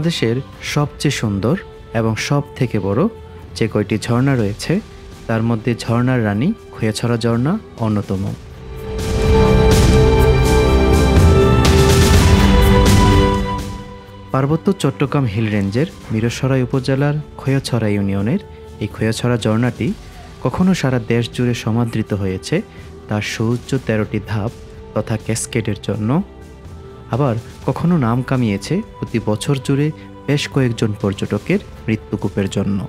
বাংলাদেশের সবচেয়ে সুন্দর এবং সবথেকে বড় যে কয়টি ঝর্ণা রয়েছে তার মধ্যে ঝর্ণার রানী খোয়াছড়া ঝর্ণা অন্যতম। পার্বত্য চট্টগ্রাম হিল রেঞ্জের মিরসরাই উপজেলার খোয়াছড়া ইউনিয়নের এই খোয়াছড়া ঝর্ণাটি কখনো সারা দেশ জুড়ে সমাদৃত হয়েছে তার সুউচ্চ 13টি ধাপ তথা ক্যাসকেডের জন্য, আবার কখনো নাম কামিয়েছে প্রতি বছর জুড়ে বেশ কয়েকজন পর্যটকের মৃত্যুকূপের জন্য।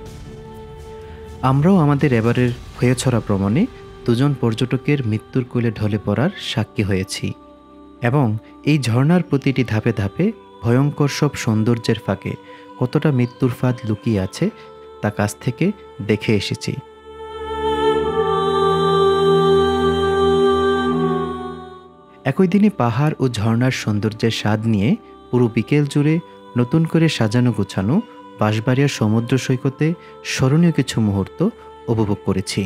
আমরাও আমাদের এবারের খোয়াছড়া ভ্রমণে দুজন পর্যটকের মৃত্যুর কোলে ঢলে পড়ার সাক্ষী হয়েছি এবং এই ঝর্ণার প্রতিটি ধাপে ধাপে ভয়ঙ্কর সব সৌন্দর্যের ফাঁকে কতটা মৃত্যুর ফাঁদ লুকিয়ে আছে তা কাছ থেকে দেখে এসেছি। একই দিনে পাহাড় ও ঝর্ণার সৌন্দর্যের স্বাদ নিয়ে পুরো বিকেল জুড়ে নতুন করে সাজানো গোছানো বাঁশবাড়িয়া সমুদ্র সৈকতে স্মরণীয় কিছু মুহূর্ত উপভোগ করেছি।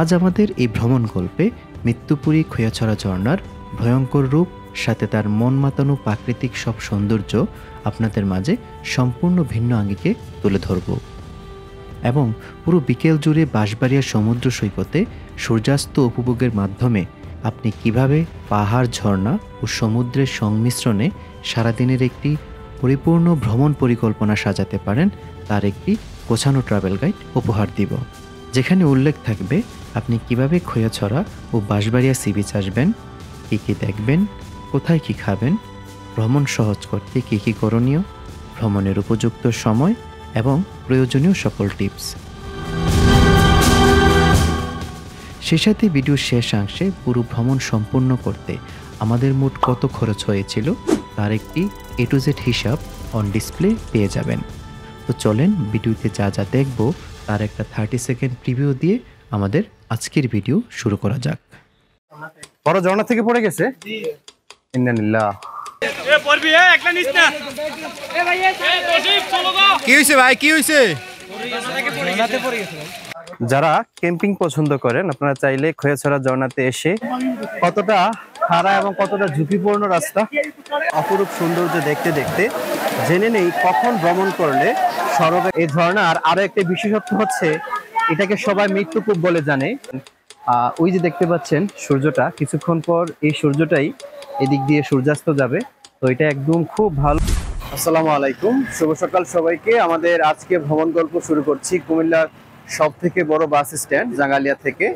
আজ আমাদের এই ভ্রমণ গল্পে মৃত্যুপুরী খোয়াছড়া ঝর্ণার ভয়ঙ্কর রূপ সাথে তার মন মাতানো প্রাকৃতিক সব সৌন্দর্য আপনাদের মাঝে সম্পূর্ণ ভিন্ন আঙ্গিকে তুলে ধরব এবং পুরো বিকেল জুড়ে বাঁশবাড়িয়া সমুদ্র সৈকতে সূর্যাস্ত উপভোগের মাধ্যমে আপনি কিভাবে পাহাড়, ঝর্ণা ও সমুদ্রের সংমিশ্রণে সারাদিনের একটি পরিপূর্ণ ভ্রমণ পরিকল্পনা সাজাতে পারেন তার একটি গোছানো ট্রাভেল গাইড উপহার দিব, যেখানে উল্লেখ থাকবে আপনি কিভাবে খোয়াছড়া ও বাঁশবাড়িয়া সি বিচ আসবেন, কী কী দেখবেন, কোথায় কী খাবেন, ভ্রমণ সহজ করতে কী কী করণীয়, ভ্রমণের উপযুক্ত সময় এবং প্রয়োজনীয় সকল টিপস। সে সাথে ভিডিওর শেষ অংশে পুরো ভ্রমণ সম্পূর্ণ করতে আমাদের মোট কত খরচ হয়েছিল তার একটি A to Z হিসাব অন ডিসপ্লে পেয়ে যাবেন। তো চলেন ভিডিওতে যা যা দেখব তার একটা 30 সেকেন্ড প্রিভিউ দিয়ে আমাদের আজকের ভিডিও শুরু করা যাক। বড় ঝর্ণা থেকে পড়ে গেছে। ইন্নালিল্লাহ। কি হইছে ভাই, কি হইছে? যারা ক্যাম্পিং পছন্দ করেন আপনারা চাইলে খোয়াছড়া ঝর্ণাতে এসে কতটা খাড়া এবং কতটা ঝুঁকিপূর্ণ রাস্তা, অপরূপ সৌন্দর্য দেখতে দেখতে জেনে নেই কখন ভ্রমণ করলে সড়কে এই ঝর্ণার আরো একটা বিশেষত্ব হচ্ছে এটাকে সবাই মৃত্যুকূপ বলে জানে। ওই যে দেখতে পাচ্ছেন সূর্যটা, কিছুক্ষণ পর এই সূর্যটাই এদিক দিয়ে সূর্যাস্ত যাবে, তো এটা একদম খুব ভালো। আসসালামু আলাইকুম, শুভ সকাল সবাইকে। আমাদের আজকে ভ্রমণ গল্প শুরু করছি কুমিল্লার সব থেকে বড় বাস স্ট্যান্ড জাঙ্গালিয়া থেকে।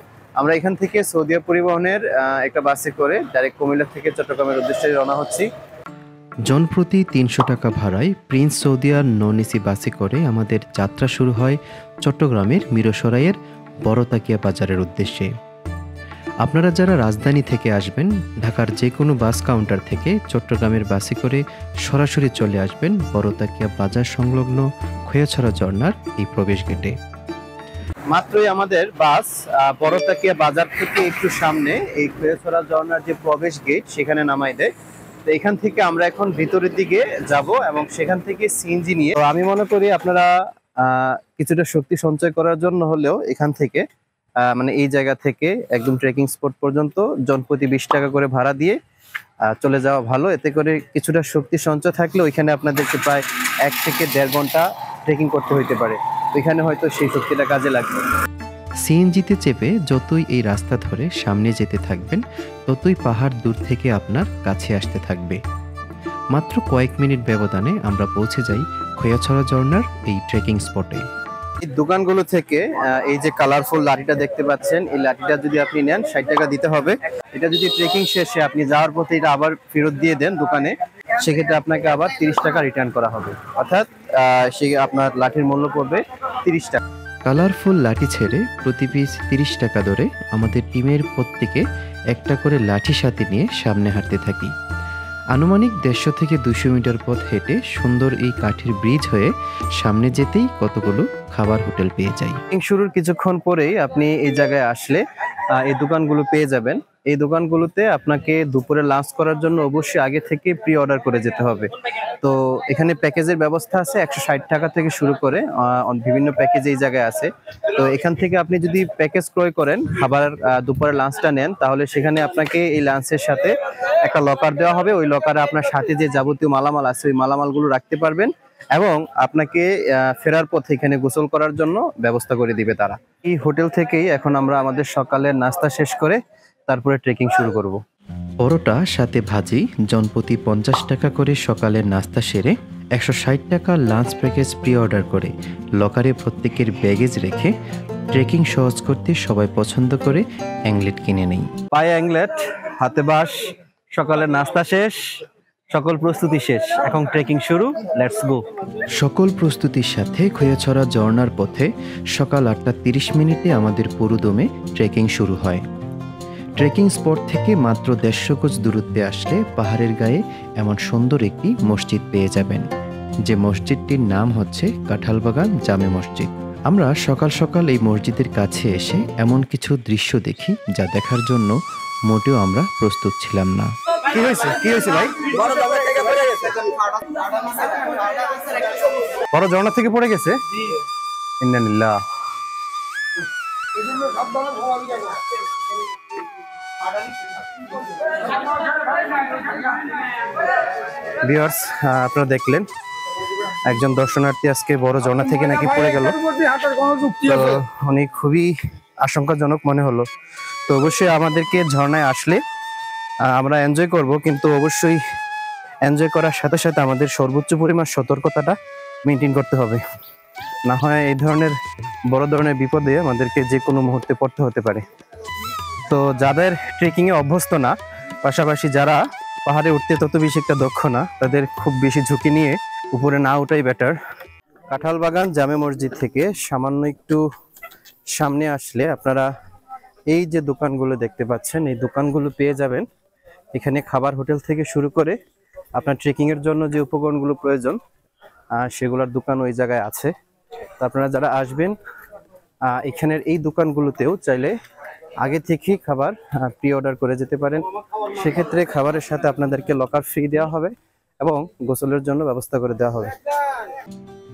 আমরা এখান থেকে সৌদিয়া পরিবহনের একটা বাসে করে ডাইরেক্ট কুমিল্লা থেকে চট্টগ্রামের উদ্দেশ্যে রওনা হচ্ছি। জনপ্রতি 300 টাকা ভাড়ায় প্রিন্স সৌদিয়ার নন এসি বাসে করে আমাদের যাত্রা শুরু হয় চট্টগ্রামের মিরসরাইয়ের বড়তাকিয়া বাজারের উদ্দেশ্যে। আপনারা যারা রাজধানী থেকে আসবেন ঢাকার যে কোনো বাস কাউন্টার থেকে চট্টগ্রামের বাসে করে সরাসরি চলে আসবেন বড়তাকিয়া বাজার সংলগ্ন খোয়াছড়া ঝর্ণার এই প্রবেশ গেটে। মাত্রই আমাদের বাস বড়তাকিয়া বাজার থেকে একটু সামনে এই খোয়াছড়া ঝর্ণার যে প্রবেশ গেট সেখানে নামাই দেয়। তো এখান থেকে আমরা এখন ভিতরের দিকে যাব এবং সেখান থেকে সিএনজি নিয়ে, আমি মনে করি আপনারা কিছুটা শক্তি সঞ্চয় করার জন্য হলেও এখান থেকে মানে এই জায়গা থেকে একদম ট্রেকিং স্পট পর্যন্ত জনপ্রতি 20 টাকা করে ভাড়া দিয়ে চলে যাওয়া ভালো। এতে করে কিছুটা শক্তি সঞ্চয় থাকলে ওইখানে আপনাদেরকে প্রায় 1 থেকে 1.5 ঘন্টা ট্রেকিং করতে হইতে পারে, ওইখানে হয়তো সেই শক্তিটা কাজে লাগবে। সিএনজিতে চেপে যতই এই রাস্তা ধরে সামনে যেতে থাকবেন ততই পাহাড় দূর থেকে আপনার কাছে আসতে থাকবে। মাত্র কয়েক মিনিট ব্যবধানে আমরা পৌঁছে যাই খোয়াছড়া ঝর্ণার এই ট্রেকিং স্পটে। এই দোকানগুলো থেকে এই যে কালারফুল লাঠিটা দেখতে পাচ্ছেন, এই লাঠিটা যদি আপনি নেন 60 টাকা দিতে হবে। এটা যদি ট্রেকিং শেষে আপনি যাওয়ার পথে এটা আবার ফেরত দিয়ে দেন দোকানে, সেক্ষেত্রে আপনাকে আবার 30 টাকা রিটার্ন করা হবে, অর্থাৎ সে আপনার লাঠির মূল্য পড়বে 30 টাকা। কালারফুল লাঠি ছেড়ে প্রতি পিস 30 টাকা ধরে আমাদের টিমের প্রত্যেকে একটা করে লাঠি সাথে নিয়ে সামনে হাঁটতে থাকি। আনুমানিক 150 থেকে 200 মিটার পথ হেঁটে সুন্দর এই কাঠের ব্রিজ হয়ে সামনে যেতেই কতগুলো খাবার হোটেল পেয়ে যাই। শুরুর কিছুক্ষণ পরেই আপনি এই জায়গায় আসলে এই দোকানগুলো পেয়ে যাবেন। এই দোকানগুলোতে আপনাকে দুপুরে লাঞ্চ করার জন্য অবশ্যই আগে থেকে প্রি অর্ডার করে যেতে হবে। তো এখানে প্যাকেজের ব্যবস্থা আছে 160 টাকা থেকে শুরু করে বিভিন্ন প্যাকেজ এই জায়গায় আছে। তো এখান থেকে আপনি যদি প্যাকেজ ক্রয় করেন, খাবার দুপুরে লাঞ্চটা নেন, তাহলে সেখানে আপনাকে এই লাঞ্চের সাথে একটা লকার দেওয়া হবে। ওই লকারে আপনার সাথে যে যাবতীয় মালামাল আছে ওই মালামালগুলো রাখতে পারবেন এবং আপনাকে ফেরার পথে এখানে গোসল করার জন্য ব্যবস্থা করে দিবে তারা। এই হোটেল থেকেই এখন আমরা আমাদের সকালের নাস্তা শেষ করে তারপরে ট্রেকিং শুরু করব। পরোটা সাথে ভাজি জনপ্রতি 50 টাকা করে সকালের নাস্তা সেরে 160 টাকা লাঞ্চ প্যাকেজ প্রি অর্ডার করে লকারে প্রত্যেকের ব্যাগেজ রেখে ট্রেকিং সহজ করতে সবাই পছন্দ করে অ্যাংলেট কিনে নেই। পায়ে অ্যাংলেট, হাতে বাঁশ, সকালের নাস্তা শেষ, সকল প্রস্তুতি শেষ, এখন ট্রেকিং শুরু। Let's go. সকল প্রস্তুতির সাথে খৈয়াছড়া ঝর্ণার পথে সকাল 8:30 আমাদের পুরোদমে ট্রেকিং শুরু হয়। ট্রেকিং স্পট থেকে মাত্র 150 গজ দূরত্বে আসলে পাহাড়ের গায়ে এমন সুন্দর একটি মসজিদ পেয়ে যাবেন, যে মসজিদটির নাম হচ্ছে কাঁঠালবাগান জামে মসজিদ। আমরা সকাল সকাল এই মসজিদের কাছে এসে এমন কিছু দৃশ্য দেখি যা দেখার জন্য মোটেও আমরা প্রস্তুত ছিলাম না। কি হয়েছে ভাই? বড় ঝর্ণা থেকে পড়ে গেছে। ইন্নালিল্লাহ। ভিউয়ার্স, আপনারা দেখলেন একজন দর্শনার্থী আজকে বড় ঝর্ণা থেকে নাকি পড়ে গেল। তো উনি খুবই আশঙ্কাজনক মনে হলো। তো অবশ্যই আমাদেরকে ঝর্ণায় আসলে আমরা এনজয় করব, কিন্তু অবশ্যই এনজয় করার সাথে সাথে আমাদের সর্বোচ্চ পরিমাণ সতর্কতাটা মেনটেন করতে হবে, না হয় এই ধরনের বড় ধরনের বিপদে আমাদেরকে যে কোনো মুহূর্তে পড়তে হতে পারে। তো যাদের ট্রেকিং এ অভ্যস্ত না, পাশাপাশি যারা পাহাড়ে উঠতে তত বেশি একটা দক্ষ না, তাদের খুব বেশি ঝুঁকি নিয়ে উপরে না ওঠাই বেটার। কাঁঠালবাগান জামে মসজিদ থেকে সামান্য একটু সামনে আসলে আপনারা এই যে দোকানগুলো দেখতে পাচ্ছেন, এই দোকানগুলো পেয়ে যাবেন। এখানে খাবার হোটেল থেকে শুরু করে আপনার ট্রেকিং এর জন্য যে উপকরণগুলো প্রয়োজন সেগুলোর দোকান ওই জায়গায় আছে। তো আপনারা যারা আসবেন এখানের এই দোকানগুলোতেও চাইলে আগে থেকেই খাবার প্রি অর্ডার করে যেতে পারেন। সেক্ষেত্রে খাবারের সাথে আপনাদেরকে লকার ফ্রি দেওয়া হবে এবং গোসলের জন্য ব্যবস্থা করে দেওয়া হবে।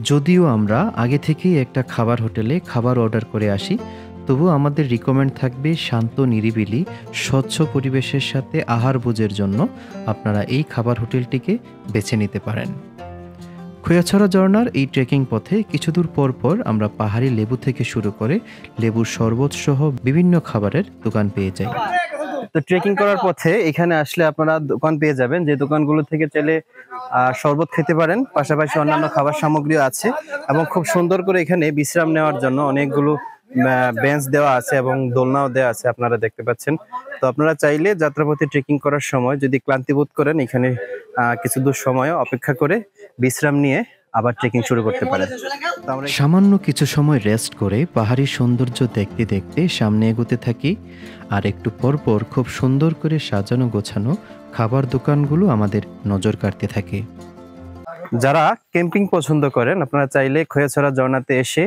যদিও আমরা আগে থেকেই একটা খাবার হোটেলে খাবার অর্ডার করে আসি, তবু আমাদের রিকমেন্ড থাকবে শান্ত নিরিবিলি স্বচ্ছ পরিবেশের সাথে আহার ভোজের জন্য আপনারা এই খাবার হোটেলটিকে বেছে নিতে পারেন। খৈয়াছড়া ঝর্ণার এই ট্রেকিং পথে কিছু দূর পর পর আমরা পাহাড়ি লেবু থেকে শুরু করে লেবুর শরবত সহ বিভিন্ন খাবারের দোকান পেয়ে যাই। তো ট্রেকিং করার পথে এখানে আসলে আপনারা দোকান পেয়ে যাবেন, যে দোকানগুলো থেকে চাইলে শরবত খেতে পারেন, পাশাপাশি অন্যান্য খাবার সামগ্রীও আছে এবং খুব সুন্দর করে এখানে বিশ্রাম নেওয়ার জন্য অনেকগুলো বেঞ্চ দেওয়া আছে এবং দোলনাও দেওয়া আছে, আপনারা দেখতে পাচ্ছেন। তো আপনারা চাইলে যাত্রাপথে ট্রেকিং করার সময় যদি ক্লান্তি বোধ করেন, এখানে কিছু দূর সময় অপেক্ষা করে বিশ্রাম নিয়ে আবার ট্রেকিং শুরু করতে পারেন। সামান্য কিছু সময় রেস্ট করে পাহাড়ি সৌন্দর্য দেখতে দেখতে সামনে এগোতে থাকি, আর একটু পর পর খুব সুন্দর করে সাজানো গোছানো খাবার দোকানগুলো আমাদের নজর কাড়তে থাকে। যারা ক্যাম্পিং পছন্দ করেন, আপনারা চাইলে খৈয়াছড়া ঝর্ণাতে এসে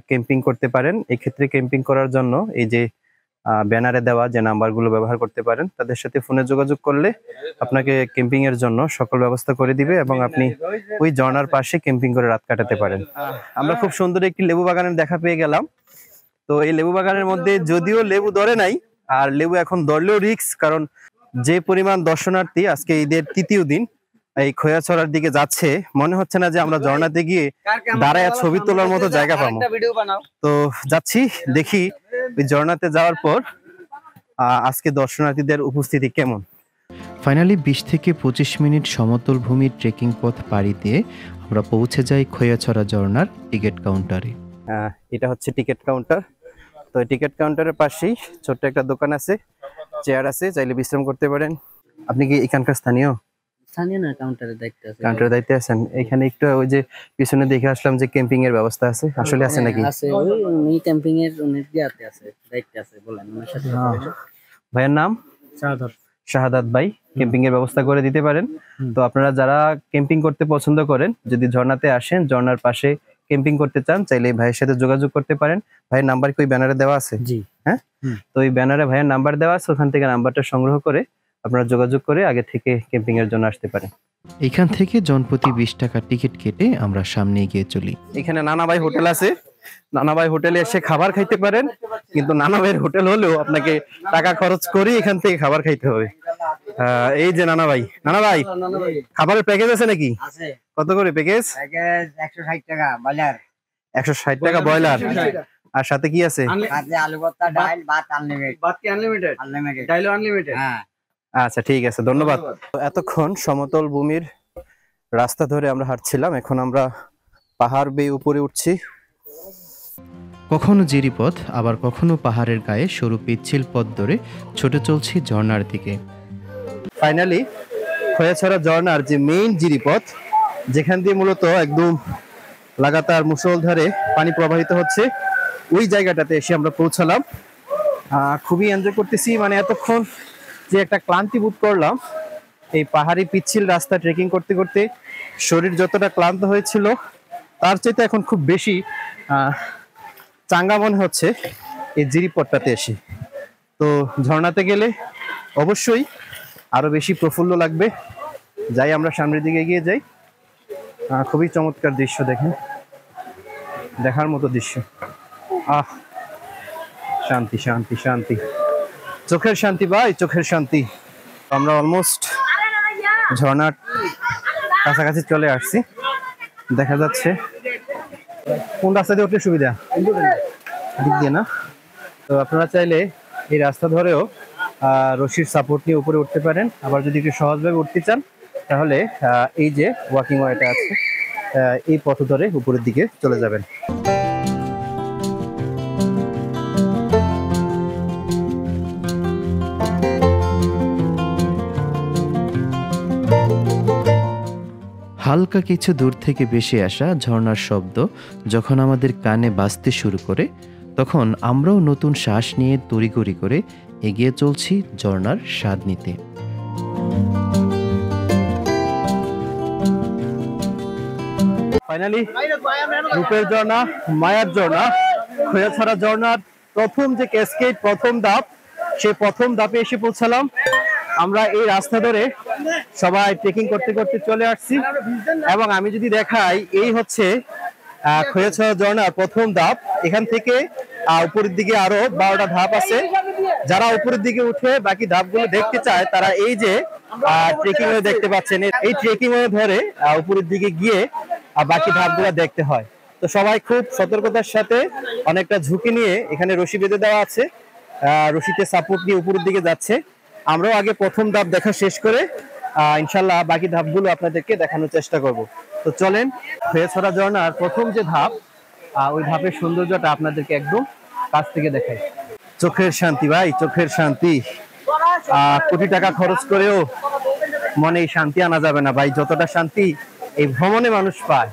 ক্যাম্পিং করতে পারেন। এক্ষেত্রে ক্যাম্পিং করার জন্য এই যে ব্যানারে দেওয়া যে নাম্বারগুলো ব্যবহার করতে পারেন, তাদের সাথে ফোনে যোগাযোগ করলে আপনাকে ক্যাম্পিং এর জন্য সকল ব্যবস্থা করে দিবে এবং আপনি ওই ঝর্ণার পাশে ক্যাম্পিং করে রাত কাটাতে পারেন। আমরা খুব সুন্দর একটি লেবু বাগানের দেখা পেয়ে গেলাম। তো এই লেবু বাগানের মধ্যে যদিও লেবু ধরে নাই, আর লেবু এখন ধরলেও রিস্ক, কারণ যে পরিমাণ দর্শনার্থী আজকে ঈদের তৃতীয় দিন এই খৈয়াছড়ার দিকে যাচ্ছে, মনে হচ্ছে না যে আমরা ঝর্ণাতে গিয়ে দাঁড়ায় ছবি তোলার মতো জায়গা পাবো। তো যাচ্ছি, দেখি ওই ঝর্ণাতে যাওয়ার পর আজকে দর্শনার্থীদের উপস্থিতি কেমন। ফাইনালি 20 থেকে 25 মিনিট সমতল ভূমির ট্রেকিং পথ পাড়ি দিয়ে আমরা পৌঁছে যাই খৈয়াছড়া ঝর্ণার টিকিট কাউন্টারে। এটা হচ্ছে টিকিট কাউন্টার। তো টিকিট কাউন্টারের পাশেই ছোট্ট একটা দোকান আছে, চেয়ার আছে, চাইলে বিশ্রাম করতে পারেন। আপনি কি এখানকার স্থানীয়? স্থানীয় না, কাউন্টারের দায়িত্বে আছে। কাউন্টারের দায়িত্বে আছেন। এখানে একটু ওই যে পিছনে দেখে আসলাম যে ক্যাম্পিং এর ব্যবস্থা আছে, আসলে আছে নাকি? আছে, ওই ক্যাম্পিং এর অনেক ইয়াতে আছে, দায়িত্বে আছে। বলেন ওনার সাথে কথা বলেন। ভাইয়ের নাম? শাহাদাত ভাই ক্যাম্পিং এর ব্যবস্থা করে দিতে পারেন। তো আপনারা যারা ক্যাম্পিং করতে পছন্দ করেন, যদি ঝর্ণাতে আসেন, ঝর্ণার পাশে ক্যাম্পিং করতে চান চাইলে এই ভাইয়ের সাথে যোগাযোগ করতে পারেন। ভাইয়ের নাম্বার কি ওই ব্যানারে দেওয়া আছে? জি। হ্যাঁ, তো ওই ব্যানারে ভাইয়ের নাম্বার দেওয়া আছে, ওখান থেকে নাম্বারটা সংগ্রহ করে আপনারা যোগাযোগ করে আগে থেকে ক্যাম্পিং এর জন্য আসতে পারেন। এখান থেকে জনপ্রতি 20 টাকা টিকিট কেটে আমরা সামনে এগিয়ে চলি। এখানে নানাভাই হোটেল আছে, নানাভাই হোটেলে এসে খাবার খাইতে পারেন, কিন্তু নানাভাইয়ের হোটেল হলেও আপনাকে টাকা খরচ করে এখান থেকে খাবার খাইতে হবে। এই যে নানাভাই খাবারের প্যাকেজ আছে নাকি? আছে। কত করে প্যাকেজ? প্যাকেজ 160 টাকা ব্রয়লার। 160 টাকা ব্রয়লার, আর সাথে কি আছে? সাথে আলু ভর্তা, ডাল, ভাত আনলিমিটেড। বাত কি আনলিমিটেড? আনলিমিটেড। ডাইলো আনলিমিটেড? হ্যাঁ। আচ্ছা ঠিক আছে, ধন্যবাদ। এতক্ষণ সমতল ভূমির রাস্তা ধরে আমরা হাঁটছিলাম, এখন আমরা পাহাড় বেয়ে উপরে উঠছি। কখনো জিরিপথ, আবার কখনো পাহাড়ের গায়ে সরু পিচ্ছিল পথ ধরে ছুটে চলছি ঝর্ণার দিকে। ফাইনালি খোয়াছড়া ঝর্ণার যে মেইন জিরিপথ, যেখান দিয়ে মূলত একদম লাগাতার মুষলধারে পানি প্রবাহিত হচ্ছে, ওই জায়গাটাতে এসে আমরা পৌঁছালাম। খুবই এনজয় করতেছি, মানে এতক্ষণ যে একটা ক্লান্তি বোধ করলাম এই পাহাড়ি পিচ্ছিল রাস্তা ট্রেকিং করতে করতে, শরীর যতটা ক্লান্ত হয়েছিল তার চাইতে এখন খুব বেশি চাঙ্গা মনে হচ্ছে এই জিরিপথটাতে এসে। তো ঝর্ণাতে গেলে অবশ্যই আরো বেশি প্রফুল্ল লাগবে। যাই আমরা সামনের দিকে এগিয়ে যাই। খুবই চমৎকার দৃশ্য, দেখেন, দেখার মতো দৃশ্য। শান্তি শান্তি শান্তি, চোখের শান্তি ভাই, চোখের শান্তি। আমরা অলমোস্ট ঝর্ণার কাছাকাছি চলে আসছি। দেখা যাচ্ছে কোন রাস্তা দিয়ে উঠলে সুবিধা, দিক দিয়ে না? তো আপনারা চাইলে এই রাস্তা ধরেও রশির সাপোর্ট নিয়ে উপরে উঠতে পারেন। আবার যদি একটু সহজভাবে উঠতে চান তাহলে এই যে ওয়াকিং ওয়েটা আছে, এই পথ ধরে উপরের দিকে চলে যাবেন। হালকা কিছু দূর থেকে ভেসে আসা ঝর্ণার শব্দ যখন আমাদের কানে বাজতে শুরু করে, তখন আমরাও নতুন শ্বাস নিয়ে তড়িঘড়ি করে এগিয়ে চলছি ঝর্ণার স্বাদ নিতে। ফাইনালি রূপের ঝর্ণা, মায়ার ঝর্ণা, খোয়াছড়া ঝর্ণার প্রথম যে ক্যাসকেড, প্রথম ধাপ, সেই প্রথম ধাপে এসে পৌঁছালাম। আমরা এই রাস্তা ধরে সবাই ট্রেকিং করতে করতে চলে আসছি, এবং আমি যদি দেখাই, এই হচ্ছে খোয়াছড়া ঝর্ণার প্রথম ধাপ। এখান থেকে উপরের দিকে আরো 12টা ধাপ আছে। যারা উপরের দিকে উঠে বাকি ধাপগুলো দেখতে চায় তারা এই যে ট্রেকিং ওয়ে দেখতে পাচ্ছেন, এই ট্রেকিং ওয়ে ধরে উপরের দিকে গিয়ে বাকি ধাপগুলো দেখতে হয়। তো সবাই খুব সতর্কতার সাথে, অনেকটা ঝুঁকি নিয়ে এখানে রশি বেঁধে দেওয়া আছে, রশিতে সাপোর্ট নিয়ে উপরের দিকে যাচ্ছে। আমরাও আগে প্রথম ধাপ দেখা শেষ করে ইনশাল্লাহ বাকি ধাপগুলো আপনাদেরকে দেখানোর চেষ্টা করব। তো চলেন, খোয়াছড়া ঝর্ণার প্রথম যে ধাপ, ওই ধাপের সৌন্দর্যটা আপনাদেরকে একদম কাছ থেকে দেখাই। চোখের শান্তি ভাই, চোখের শান্তি। কোটি টাকা খরচ করেও মনে এই শান্তি আনা যাবে না ভাই, যতটা শান্তি এই ভ্রমণে মানুষ পায়।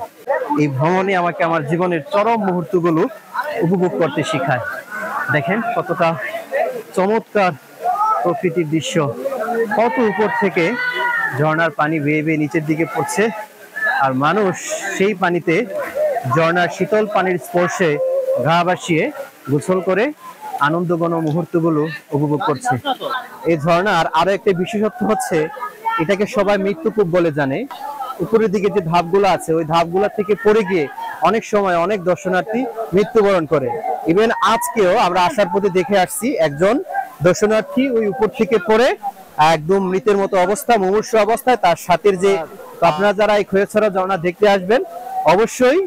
এই ভ্রমণে আমাকে আমার জীবনের চরম মুহূর্তগুলো উপভোগ করতে শেখায়। দেখেন কতটা চমৎকার প্রকৃতির দৃশ্য, কত উপর থেকে ঝর্ণার পানি বেয়ে বেয়ে নিচের দিকে পড়ছে, আর মানুষ সেই পানিতে ঝর্ণার শীতল পানির স্পর্শে গা ভাসিয়ে গোসল করে আনন্দঘন মুহূর্তগুলো উপভোগ করছে। এই ঝর্ণার আরো একটা বিশেষত্ব হচ্ছে, এটাকে সবাই মৃত্যুকূপ বলে জানে। উপরের দিকে যে ধাপগুলো আছে, ওই ধাপগুলা থেকে পড়ে গিয়ে অনেক সময় অনেক দর্শনার্থী মৃত্যুবরণ করে। ইভেন আজকেও আমরা আসার পথে দেখে আসছি, একজন দর্শনার্থী ওই উপর থেকে পড়ে একদম মৃতের মতো অবস্থা, মুমূর্ষু অবস্থায়। তার সাথে যে, আপনারা যারা এই খোয়াছড়া ঝর্ণা দেখতে আসবেন অবশ্যই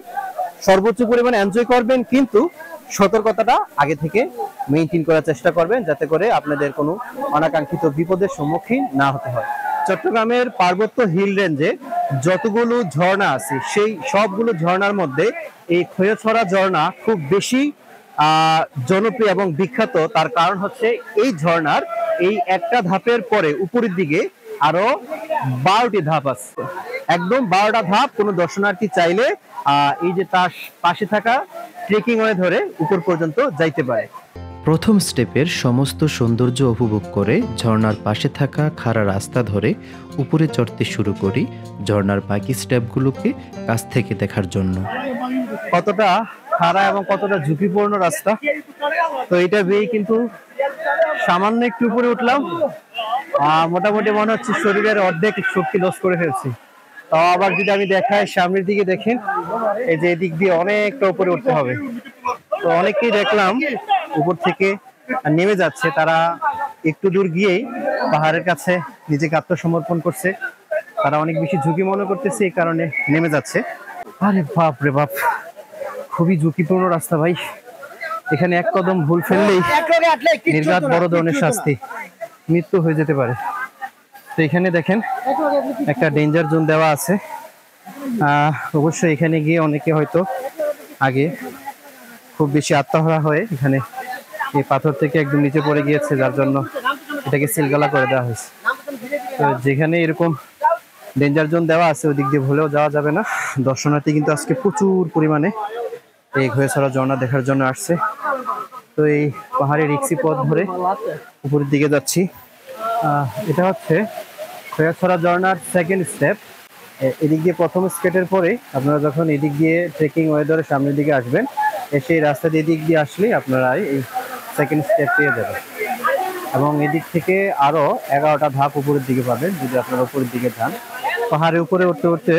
সর্বোচ্চ পরিমাণে এনজয় করবেন, কিন্তু সতর্কতাটা আগে থেকে মেইনটেইন করার চেষ্টা করবেন, যাতে করে আপনাদের কোনো অনাকাঙ্ক্ষিত বিপদের সম্মুখীন না হতে হয়। চট্টগ্রামের পার্বত্য হিল রেঞ্জে যতগুলো ঝর্ণা আছে, সেই সবগুলো ঝর্ণার মধ্যে এই খোয়াছড়া ঝর্ণা খুব বেশি জনপ্রিয় এবং বিখ্যাত। তার কারণ হচ্ছে এই ঝর্ণার এই একটা ধাপের পরে উপরের দিকে আরো 12টি ধাপ আছে, একদম 12টা ধাপ। কোনো দর্শনার্থী চাইলে এই যে তার পাশে থাকা ট্রেকিং ওয়ে ধরে উপর পর্যন্ত যাইতে পারে। প্রথম স্টেপের সমস্ত সৌন্দর্য উপভোগ করে ঝর্ণার পাশে থাকা খাড়া রাস্তা ধরে উপরে চড়তে শুরু করি ঝর্ণার বাকি স্টেপগুলোকে কাছ থেকে দেখার জন্য। কতটা খাড়া এবং কতটা ঝুঁকিপূর্ণ রাস্তা। তো এটা বেয়ে কিন্তু সামান্য একটু উপরে উঠলাম, মোটামুটি মনে হচ্ছে শরীরের অর্ধেক শক্তি লস করে ফেলছি। তাও আবার যদি আমি দেখাই, সামনের দিকে দেখেন, এই যে এদিক দিয়ে অনেকটা উপরে উঠতে হবে। তো অনেকেই দেখলাম উপর থেকে নেমে যাচ্ছে, তারা একটু দূর গিয়েই পাহাড়ের কাছে নিজেকে আত্মসমর্পণ করছে। তারা অনেক বেশি ঝুঁকি মনে করতেছে, এই কারণে নেমে যাচ্ছে। আরে বাপ রে বাপ, খুবই ঝুঁকিপূর্ণ রাস্তা ভাই। এখানে এক কদম ভুল ফেললেই নির্ঘাত বড় ধরনের শাস্তি, মৃত্যু হয়ে যেতে পারে। তো এখানে দেখেন একটা ডেঞ্জার জোন দেওয়া আছে। অবশ্যই এখানে গিয়ে অনেকে হয়তো আগে খুব বেশি আত্মহারা হয়ে এখানে এই পাথর থেকে একদম নিচে পড়ে গিয়েছে, যার জন্য এটাকে সিলগালা করে দেওয়া হয়েছে। তো যেখানে এরকম ডেঞ্জার জোন দেওয়া আছে ওই দিক দিয়ে ভুলেও যাওয়া যাবে না। দর্শনার্থী কিন্তু আজকে প্রচুর পরিমাণে এই খৈয়াছড়া ঝর্ণা দেখার জন্য আসছে। তো এই পাহাড়ি রিক্সি পথ ধরে উপরের দিকে যাচ্ছি। এটা হচ্ছে খৈয়াছড়া ঝর্ণার সেকেন্ড স্টেপ। এদিক দিয়ে প্রথম স্টেপের পরে আপনারা যখন এদিক দিয়ে ট্রেকিং ওয়েদারের সামনের দিকে আসবেন, এসে এই রাস্তা দিয়ে এদিক দিয়ে আসলে আপনারা এই সেকেন্ড স্টেপ পেয়ে যাবেন। এবং এদিক থেকে আরো 11টা ধাপ উপরের দিকে পাবেন যদি আপনারা উপরের দিকে যান। পাহাড়ের উপরে উঠতে উঠতে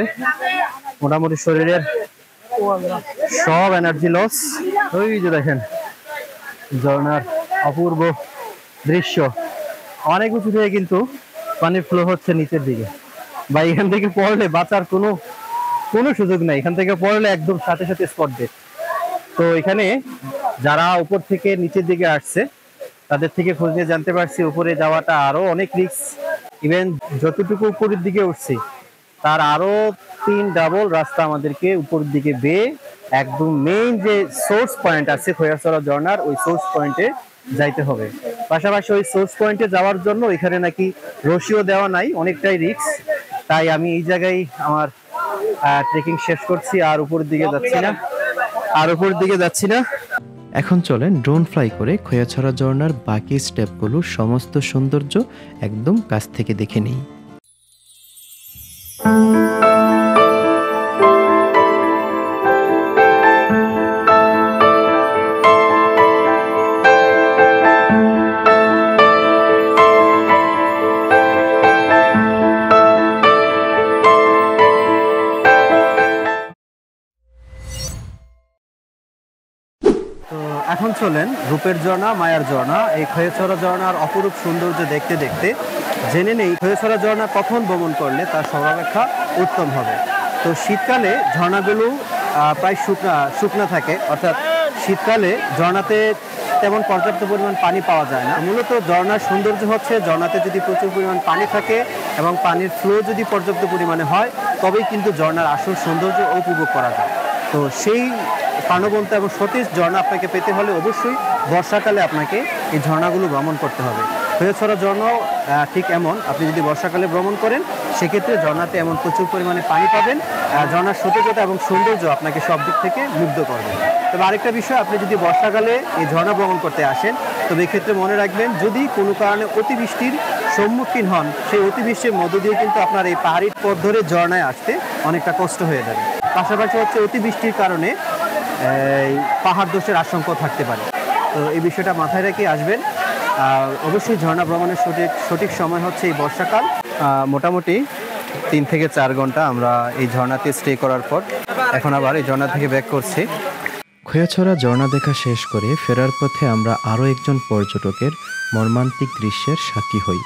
মোটামুটি শরীরের সব এনার্জি লস। ওই যে দেখেন ঝর্ণার অপূর্ব দৃশ্য, অনেক উঁচু থেকে কিন্তু পানির ফ্লো হচ্ছে নিচের দিকে। বা এখান থেকে পড়লে বাঁচার কোনো সুযোগ নাই, এখান থেকে পড়লে একদম সাথে সাথে স্পট ডেড। তো এখানে যারা উপর থেকে নিচের দিকে আসছে তাদের থেকে খোঁজ নিয়ে জানতে পারছি উপরে যাওয়াটা আরো অনেক রিস্ক। ইভেন যতটুকু উপরের দিকে উঠছি তার আরো 3 ডাবল রাস্তা আমাদেরকে উপরের দিকে বেয়ে একদম মেইন যে সোর্স পয়েন্ট আছে খৈয়াছড়া ঝর্ণার, ওই সোর্স পয়েন্টে যাইতে হবে। পাশাপাশি ওই সোর্স পয়েন্টে যাওয়ার জন্য এখানে নাকি রশিও দেওয়া নাই, অনেকটাই রিস্ক। তাই আমি এই জায়গায় আমার ট্রেকিং শেষ করছি, আর উপরের দিকে যাচ্ছি না। এখন চলেন ড্রোন ফ্লাই করে খৈয়াছড়া ঝর্ণার বাকি স্টেপগুলোর সমস্ত সৌন্দর্য একদম কাছ থেকে দেখে নিই। এখন চলেন রূপের ঝর্ণা, মায়ার ঝর্ণা, এই খৈয়াছড়া ঝর্ণার অপরূপ সৌন্দর্য দেখতে দেখতে জেনে নেই খৈয়াছড়া ঝর্ণা কখন ভ্রমণ করলে তার সর্বাপেক্ষা উত্তম হবে। তো শীতকালে ঝর্ণাগুলো প্রায় শুকনা থাকে, অর্থাৎ শীতকালে ঝর্ণাতে তেমন পর্যাপ্ত পরিমাণ পানি পাওয়া যায় না। মূলত ঝর্ণার সৌন্দর্য হচ্ছে ঝর্ণাতে যদি প্রচুর পরিমাণ পানি থাকে এবং পানির ফ্লো যদি পর্যাপ্ত পরিমাণে হয়, তবেই কিন্তু ঝর্ণার আসল সৌন্দর্য উপভোগ করা যায়। তো সেই প্রাণবন্ত এবং সতেজ ঝর্ণা আপনাকে পেতে হলে অবশ্যই বর্ষাকালে আপনাকে এই ঝর্ণাগুলো ভ্রমণ করতে হবে। খৈয়াছড়া ঝর্ণাও ঠিক এমন, আপনি যদি বর্ষাকালে ভ্রমণ করেন সেক্ষেত্রে ঝর্ণাতে এমন প্রচুর পরিমাণে পানি পাবেন, ঝর্ণার সতেজতা এবং সৌন্দর্য আপনাকে সব দিক থেকে মুগ্ধ করবে। তবে আরেকটা বিষয়, আপনি যদি বর্ষাকালে এই ঝর্ণা ভ্রমণ করতে আসেন তবে এক্ষেত্রে মনে রাখবেন, যদি কোনো কারণে অতিবৃষ্টির সম্মুখীন হন, সেই অতিবৃষ্টির মধ্য দিয়ে কিন্তু আপনার এই পাহাড়ি পথ ধরে ঝর্ণায় আসতে অনেকটা কষ্ট হয়ে যাবে। পাশাপাশি হচ্ছে অতিবৃষ্টির কারণে পাহাড় ধসের আশঙ্কা থাকতে পারে। তো এই বিষয়টা মাথায় রেখে আসবেন। অবশ্যই ঝর্ণা ভ্রমণের সঠিক সময় হচ্ছে এই বর্ষাকাল। মোটামুটি 3 থেকে 4 ঘন্টা আমরা এই ঝর্ণাতে স্টে করার পর এখন আবার এই ঝর্ণা থেকে ব্যাক করছি। খৈয়াছড়া ঝর্ণা দেখা শেষ করে ফেরার পথে আমরা আরও একজন পর্যটকের মর্মান্তিক দৃশ্যের সাক্ষী হই।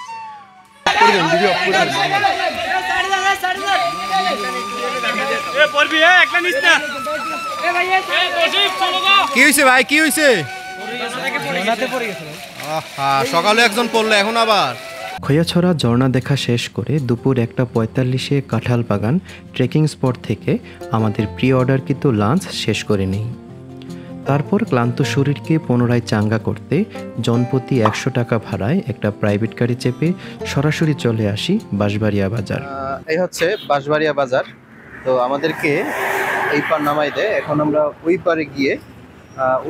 কি হয়েছে ভাই, কি হয়েছে? সকালে একজন পড়লো, এখন আবার। খৈয়াছড়া ঝর্ণা দেখা শেষ করে দুপুর 1:45-এ কাঁঠাল বাগান ট্রেকিং স্পট থেকে আমাদের প্রি অর্ডারকৃত লাঞ্চ শেষ করে নিই। তারপর ক্লান্ত শরীরকে পুনরায় চাঙ্গা করতে জনপ্রতি 100 টাকা ভাড়ায় একটা প্রাইভেট গাড়ি চেপে সরাসরি চলে আসি বাঁশবাড়িয়া বাজার। এই হচ্ছে বাঁশবাড়িয়া বাজার। তো আমাদেরকে এই পার নামাই দেয়। এখন আমরা ওই পারে গিয়ে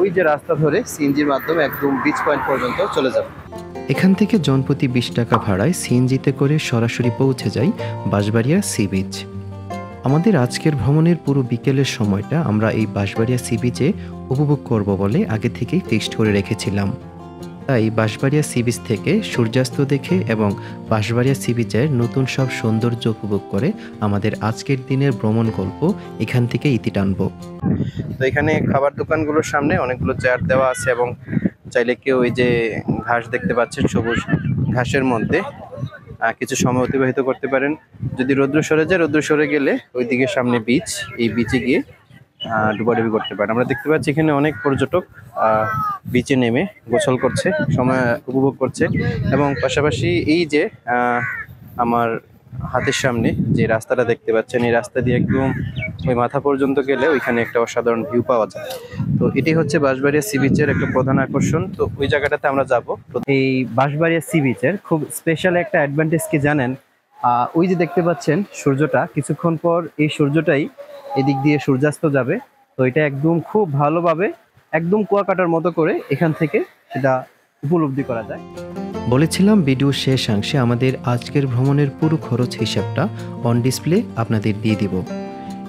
ওই যে রাস্তা ধরে সিএনজির মাধ্যমে একদম বিচ পয়েন্ট পর্যন্ত চলে যাব। এখান থেকে জনপ্রতি 20 টাকা ভাড়ায় সিএনজিতে করে সরাসরি পৌঁছে যাই বাঁশবাড়িয়া সি বিচ। আমাদের আজকের ভ্রমণের পুরো বিকেলের সময়টা আমরা এই বাঁশবাড়িয়া সি বিচে উপভোগ করব বলে আগে থেকেই ফিক্সড করে রেখেছিলাম। তাই বাঁশবাড়িয়া সি বিচ থেকে সূর্যাস্ত দেখে এবং বাঁশবাড়িয়া সি বিচের নতুন সব সৌন্দর্য উপভোগ করে আমাদের আজকের দিনের ভ্রমণ গল্প এখান থেকে ইতি টানব। তো এখানে খাবার দোকানগুলোর সামনে অনেকগুলো চেয়ার দেওয়া আছে এবং চাইলে কেউ এই যে ঘাস দেখতে পাচ্ছেন, সবুজ ঘাসের মধ্যে কিছু সময় অতিবাহিত করতে পারেন। যদি রৌদ্র সরে যায়, রৌদ্র সরে গেলে ওইদিকে সামনে বিচ, এই বিচে গিয়ে ডুবাডুবি করতে পারেন। আমরা দেখতে পাচ্ছি এখানে অনেক পর্যটক বিচে নেমে গোসল করছে, সময় উপভোগ করছে এবং পাশাপাশি এই যে আমার হাতের সামনে যে রাস্তাটা দেখতে পাচ্ছেন, এই রাস্তা দিয়ে একদম ওই মাথা পর্যন্ত গেলে ওইখানে একটা অসাধারণ ভিউ পাওয়া যায়। তো এটি হচ্ছে বাঁশবাড়িয়া সি বিচের একটা প্রধান আকর্ষণ। তো ওই জায়গাটাতে আমরা যাব। এই বাঁশবাড়িয়া সি বিচের খুব স্পেশাল একটা অ্যাডভান্টেজ কি জানেন? ওই যে দেখতে পাচ্ছেন সূর্যটা, কিছুক্ষণ পর এই সূর্যটাই এদিক দিয়ে সূর্যাস্ত যাবে। তো এটা একদম খুব ভালোভাবে একদম কুয়াকাটার মতো করে এখান থেকে সেটা উপলব্ধি করা যায়। বলেছিলাম ভিডিও শেষাংশে আমাদের আজকের ভ্রমণের পুরো খরচ হিসাবটা অন ডিসপ্লে আপনাদের দিয়ে দিব।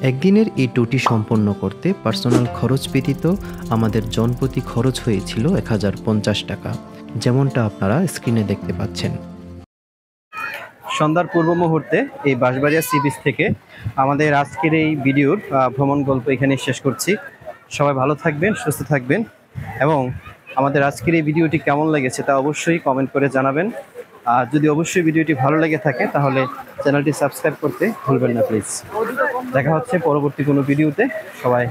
একদিনের এই ট্যুরটি সম্পন্ন করতে পার্সোনাল খরচ ব্যতীত আমাদের জনপ্রতি খরচ হয়েছিল 1050 টাকা, যেমনটা আপনারা স্ক্রিনে দেখতে পাচ্ছেন। সন্ধ্যার পূর্ব মুহূর্তে এই বাঁশবাড়িয়া সি বিচ থেকে আমাদের আজকের এই ভিডিওর ভ্রমণ গল্প এখানে শেষ করছি। সবাই ভালো থাকবেন, সুস্থ থাকবেন এবং আমাদের আজকের এই ভিডিওটি কেমন লেগেছে তা অবশ্যই কমেন্ট করে জানাবেন। আর যদি অবশ্যই ভিডিওটি ভালো লেগে থাকে তাহলে চ্যানেলটি সাবস্ক্রাইব করতে ভুলবেন না প্লিজ। দেখা হচ্ছে পরবর্তী কোনো ভিডিওতে। সবাই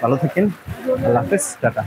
ভালো থাকেন। আল্লাহ হাফেজ, টাটা।